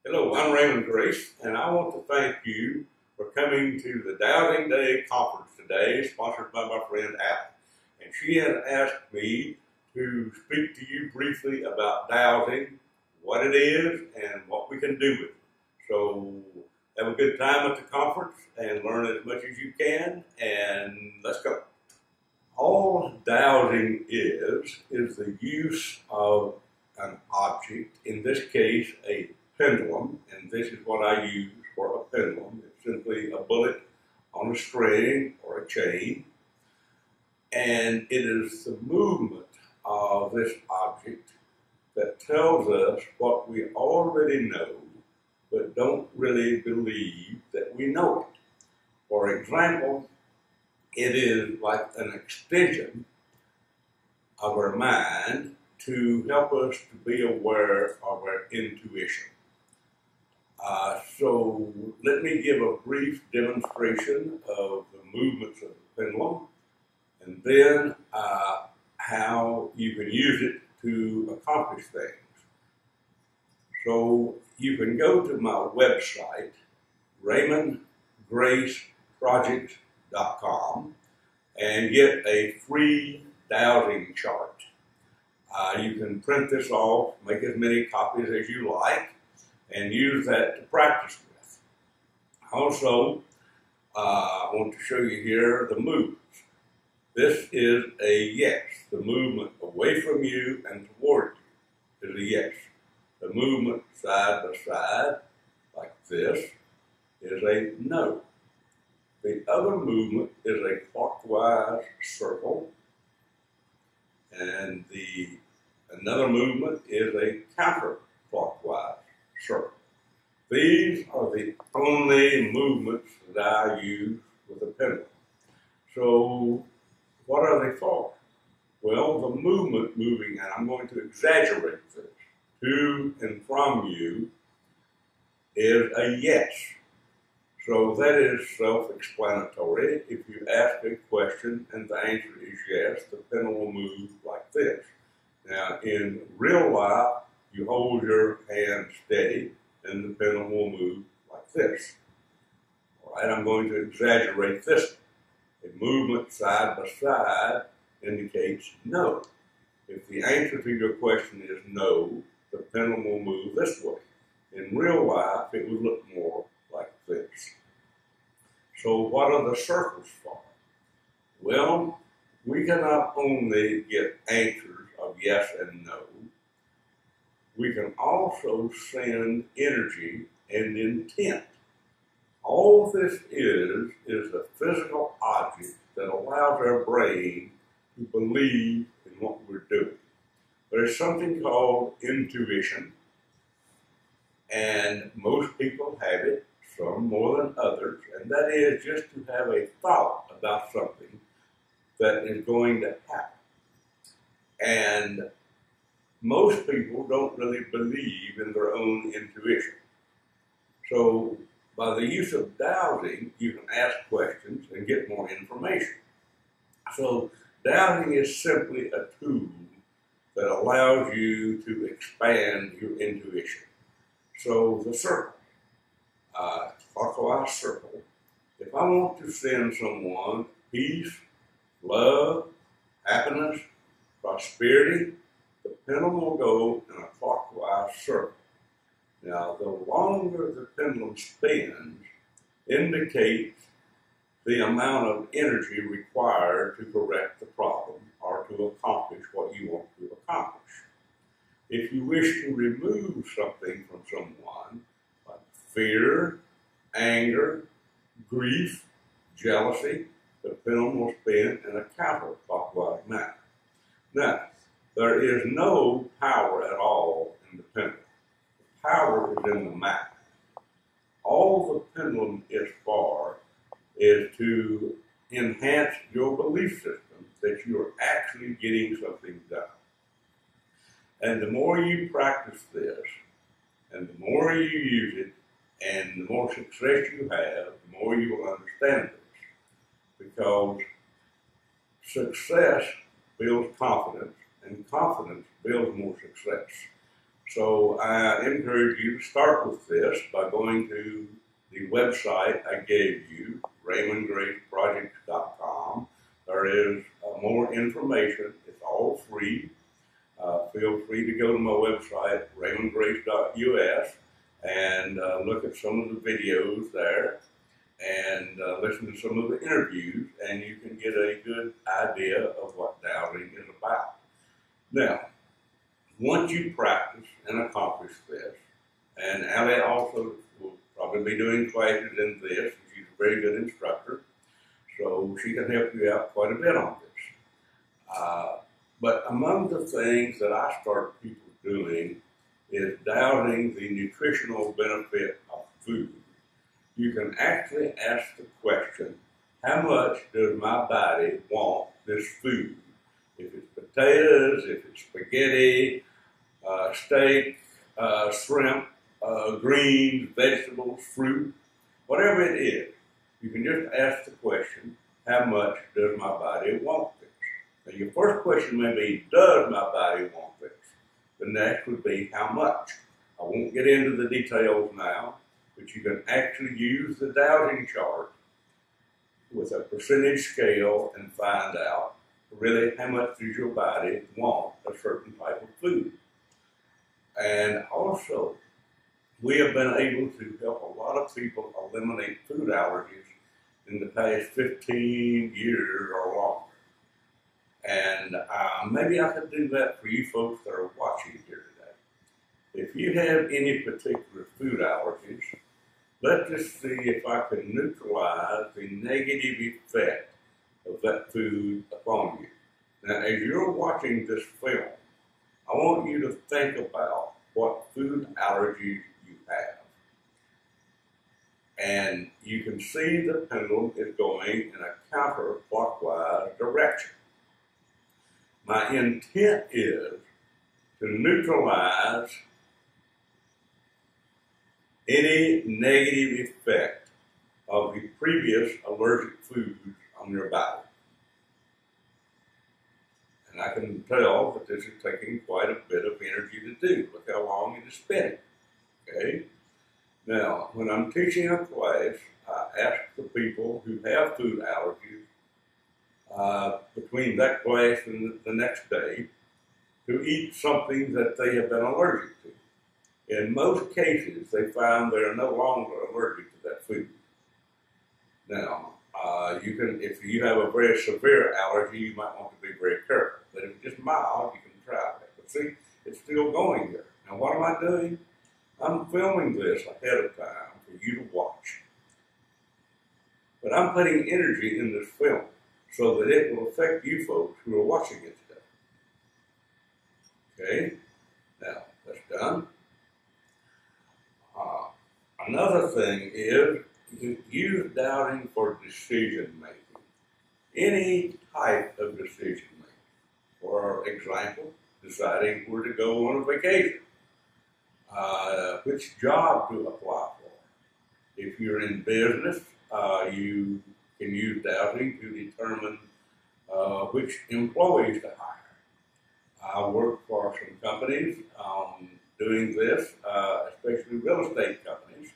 Hello, I'm Raymond Grace, and I want to thank you for coming to the Dowsing Day conference today, sponsored by my friend Al. And she has asked me to speak to you briefly about dowsing, what it is, and what we can do with it. So have a good time at the conference and learn as much as you can, and let's go. All dowsing is the use of an object, in this case a pendulum, and this is what I use for a pendulum. It's simply a bullet on a string or a chain, and it is the movement of this object that tells us what we already know, but don't really believe that we know it. For example, it is like an extension of our mind to help us to be aware of our intuition. So let me give a brief demonstration of the movements of the pendulum, and then how you can use it to accomplish things. So you can go to my website, RaymondGraceProject.com, and get a free dowsing chart. You can print this off, make as many copies as you like, and use that to practice with. Also, I want to show you here the movements. This is a yes. The movement away from you and toward you is a yes. The movement side by side, like this, is a no. The other movement is a clockwise circle, and another movement is a counterclockwise circle. These are the only movements that I use with a pendulum. So what are they for? Well, the moving, and I'm going to exaggerate this, to and from you is a yes. So that is self-explanatory. If you ask a question and the answer is yes, the pendulum will move like this. Now, in real life, you hold your hand steady and the pendulum will move like this. All right, I'm going to exaggerate this. A movement side by side indicates no. If the answer to your question is no, the pendulum will move this way. In real life, it would look more like this. So what are the circles for? Well, we can not only get answers of yes and no, we can also send energy and intent. All this is a physical object that allows our brain to believe in what we're doing. There's something called intuition, and most people have it, some more than others, and that is just to have a thought about something that is going to happen. And most people don't really believe in their own intuition. So by the use of dowsing, you can ask questions and get more information. So dowsing is simply a tool that allows you to expand your intuition. So the circle, clockwise circle, if I want to send someone peace, love, happiness, prosperity, the pendulum will go in a clockwise circle. Now, the longer the pendulum spins indicates the amount of energy required to correct the problem or to accomplish what you want to accomplish. If you wish to remove something from someone, like fear, anger, grief, jealousy, the pendulum will spin in a counterclockwise manner. Now, there is no power at all in the pendulum. The power is in the mind. All the pendulum is for is to enhance your belief system that you are actually getting something done. And the more you practice this, and the more you use it, and the more success you have, the more you will understand this. Because success builds confidence, and confidence builds more success. So I encourage you to start with this by going to the website I gave you, RaymondGraceProjects.com. There is more information. It's all free. Feel free to go to my website, RaymondGrace.us, and look at some of the videos there and listen to some of the interviews, and you can get a good idea of what dowsing is about. Now, once you practice and accomplish this, and Allie also will probably be doing classes in this, she's a very good instructor, so she can help you out quite a bit on this. But among the things that I start people doing is doubting the nutritional benefit of food. You can actually ask the question, how much does my body want this food? If it's potatoes, if it's spaghetti, steak, shrimp, greens, vegetables, fruit, whatever it is, you can just ask the question, how much does my body want this? Now, your first question may be, does my body want this? The next would be, how much? I won't get into the details now, but you can actually use the dowsing chart with a percentage scale and find out really how much does your body want a certain type of food. And also, we have been able to help a lot of people eliminate food allergies in the past 15 years or longer. And maybe I could do that for you folks that are watching here today. If you have any particular food allergies, let's just see if I can neutralize the negative effect of that food upon you. Now, as you're watching this film, I want you to think about what food allergies you have. And you can see the pendulum is going in a counterclockwise direction. My intent is to neutralize any negative effect of the previous allergic foods on your body. And I can tell that this is taking quite a bit of energy to do. Look how long it is spinning. Okay? Now, when I'm teaching a class, I ask the people who have food allergies between that class and the next day to eat something that they have been allergic to. In most cases, they find they're no longer allergic to that food. Now, if you have a very severe allergy, you might want to be very careful. But if it's just mild, you can try that. But see, it's still going there. Now, what am I doing? I'm filming this ahead of time for you to watch. But I'm putting energy in this film so that it will affect you folks who are watching it today. Okay? Now, that's done. Another thing is use doubting for decision making. Any type of decision making. For example, deciding where to go on a vacation. Which job to apply for. If you're in business, you can use doubting to determine which employees to hire. I work for some companies doing this, especially real estate companies.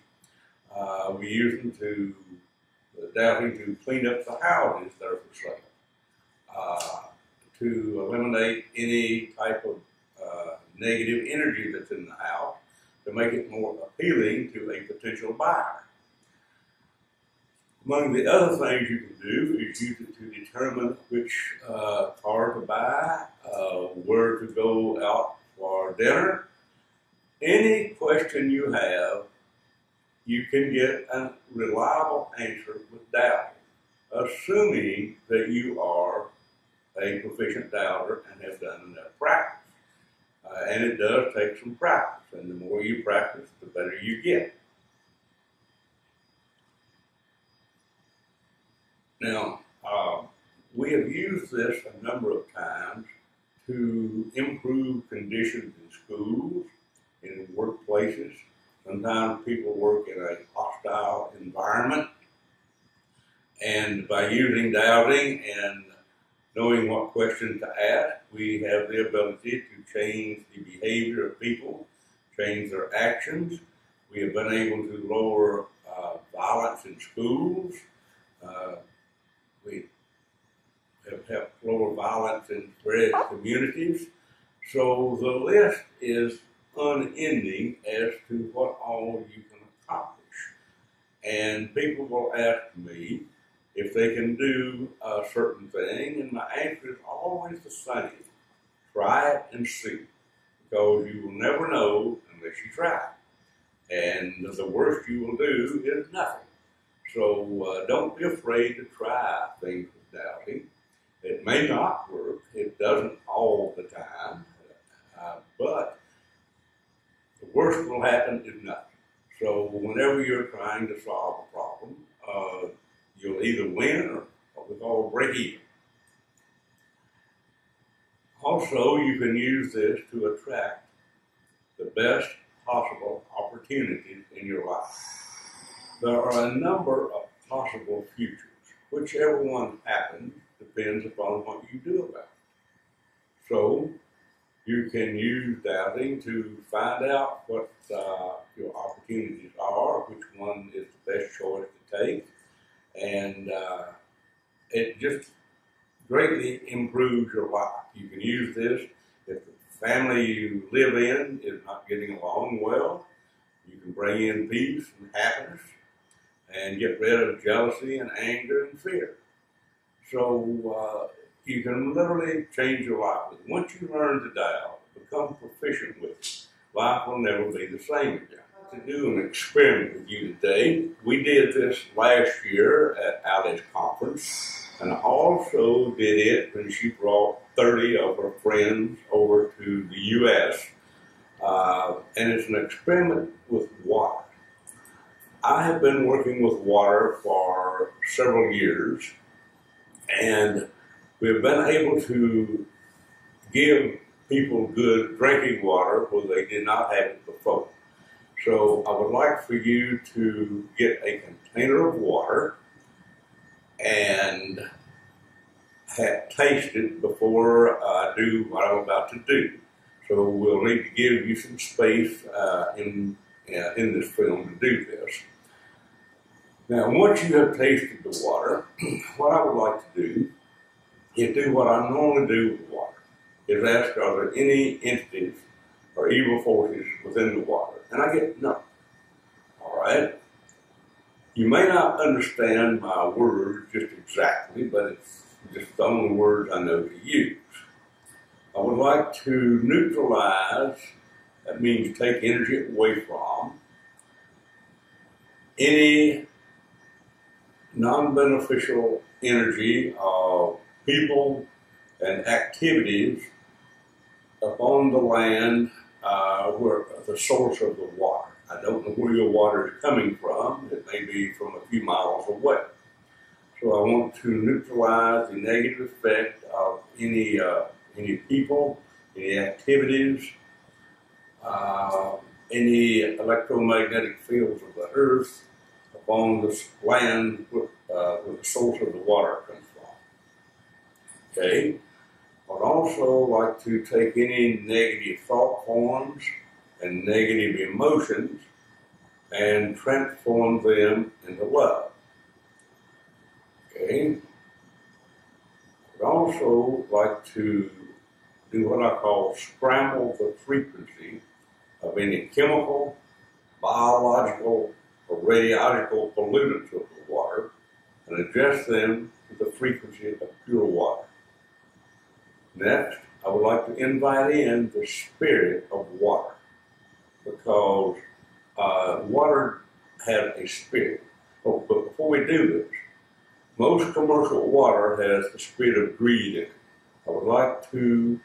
We use them to doubting to clean up the houses that are for sale, to eliminate any type of negative energy that's in the house, to make it more appealing to a potential buyer. Among the other things you can do is use it to determine which car to buy, where to go out for dinner. Any question you have, you can get a reliable answer with doubting, assuming that you are a proficient doubter and have done enough practice. And it does take some practice, and the more you practice, the better you get. Now, we have used this a number of times to improve conditions in schools, in workplaces. Sometimes people work in a hostile environment, and by using doubting and knowing what questions to ask, we have the ability to change the behavior of people change their actions. We have been able to lower violence in schools. We have helped lower violence in various communities. So the list is unending as to what all you can accomplish. And people will ask me if they can do a certain thing, and my answer is always the same. Try it and see, because you will never know unless you try. And the worst you will do is nothing. So don't be afraid to try things with dowsing. It may not work. It doesn't all the time. But the worst will happen is nothing. So whenever you're trying to solve a problem, you'll either win or what we call break even. Also, you can use this to attract the best possible opportunities in your life. There are a number of possible futures. Whichever one happens depends upon what you do about it. So, you can use dowsing to find out what your opportunities are, which one is the best choice to take, and it just greatly improves your life. You can use this if the family you live in is not getting along well. You can bring in peace and happiness and get rid of jealousy and anger and fear. So you can literally change your life with it. Once you learn to douse, become proficient with it, life will never be the same again. To do an experiment with you today. We did this last year at Ali's conference, and I also did it when she brought 30 of her friends over to the U.S. And it's an experiment with water. I have been working with water for several years, and we've been able to give people good drinking water where they did not have it before. So I would like for you to get a container of water and taste it before I do what I'm about to do. So we'll need to give you some space in this film to do this. Now, once you have tasted the water, what I would like to do is do what I normally do with water, is ask, are there any entities or evil forces within the water? And I get no. All right? You may not understand my words just exactly, but it's just the only words I know to use. I would like to neutralize, that means take energy away from, any non-beneficial energy of people and activities upon the land where the source of the water. I don't know where your water is coming from. It may be from a few miles away. So I want to neutralize the negative effect of any people, any activities, any electromagnetic fields of the earth upon this land where the source of the water comes from. Okay? I'd also like to take any negative thought forms and negative emotions and transform them into love. Okay? I'd also like to do what I call scramble the frequency of any chemical, biological, or radiological pollutants of the water and adjust them to the frequency of pure water. Next, I would like to invite in the spirit of water, because water has a spirit. Oh, but before we do this, most commercial water has the spirit of greed in it. I would like to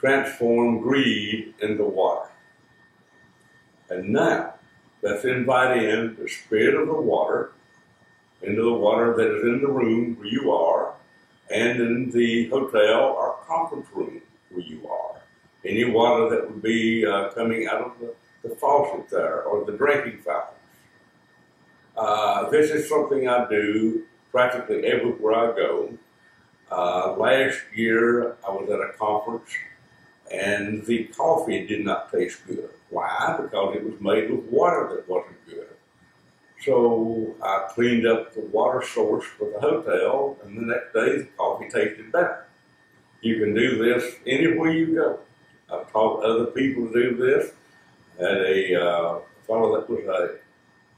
transform greed into water. And now, let's invite in the spirit of the water into the water that is in the room where you are, and in the hotel or conference room where you are. Any water that would be coming out of the faucet there, or the drinking fountains. This is something I do practically everywhere I go. Last year, I was at a conference, and the coffee did not taste good. Why? Because it was made with water that wasn't good. So I cleaned up the water source for the hotel, and the next day the coffee tasted better. You can do this anywhere you go. I've taught other people to do this. I had a fellow that was a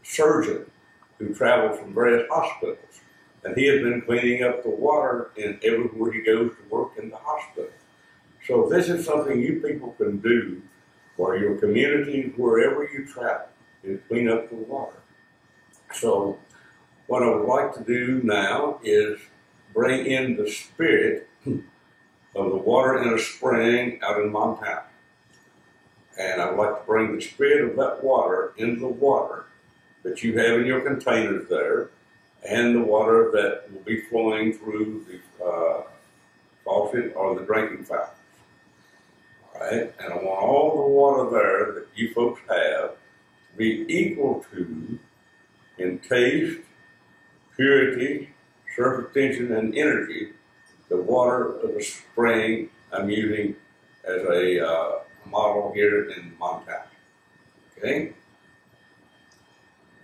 surgeon who traveled from various hospitals, and he has been cleaning up the water in everywhere he goes to work in the hospital. So this is something you people can do for your communities wherever you travel, is clean up the water. So what I would like to do now is bring in the spirit of the water in a spring out in Montana. And I'd like to bring the spirit of that water into the water that you have in your containers there, and the water that will be flowing through the faucet or the drinking fountains. All right? And I want all the water there that you folks have to be equal to in taste, purity, surface tension, and energy the water of the spring I'm using as a model here in Montana. Okay?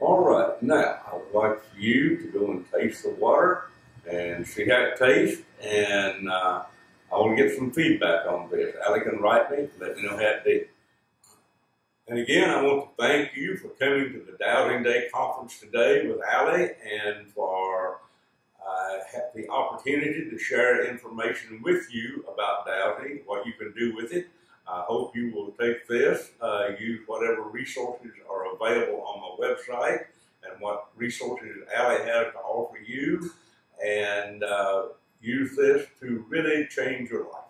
All right, now I would like for you to go and taste the water and see how it tastes, and I want to get some feedback on this. Allie can write me, let me know how it did. And again, I want to thank you for coming to the Dowsing Day Conference today with Allie, and for the opportunity to share information with you about dowsing, what you can do with it. I hope you will take this, use whatever resources are available on my website, and what resources Allie has to offer you, and use this to really change your life.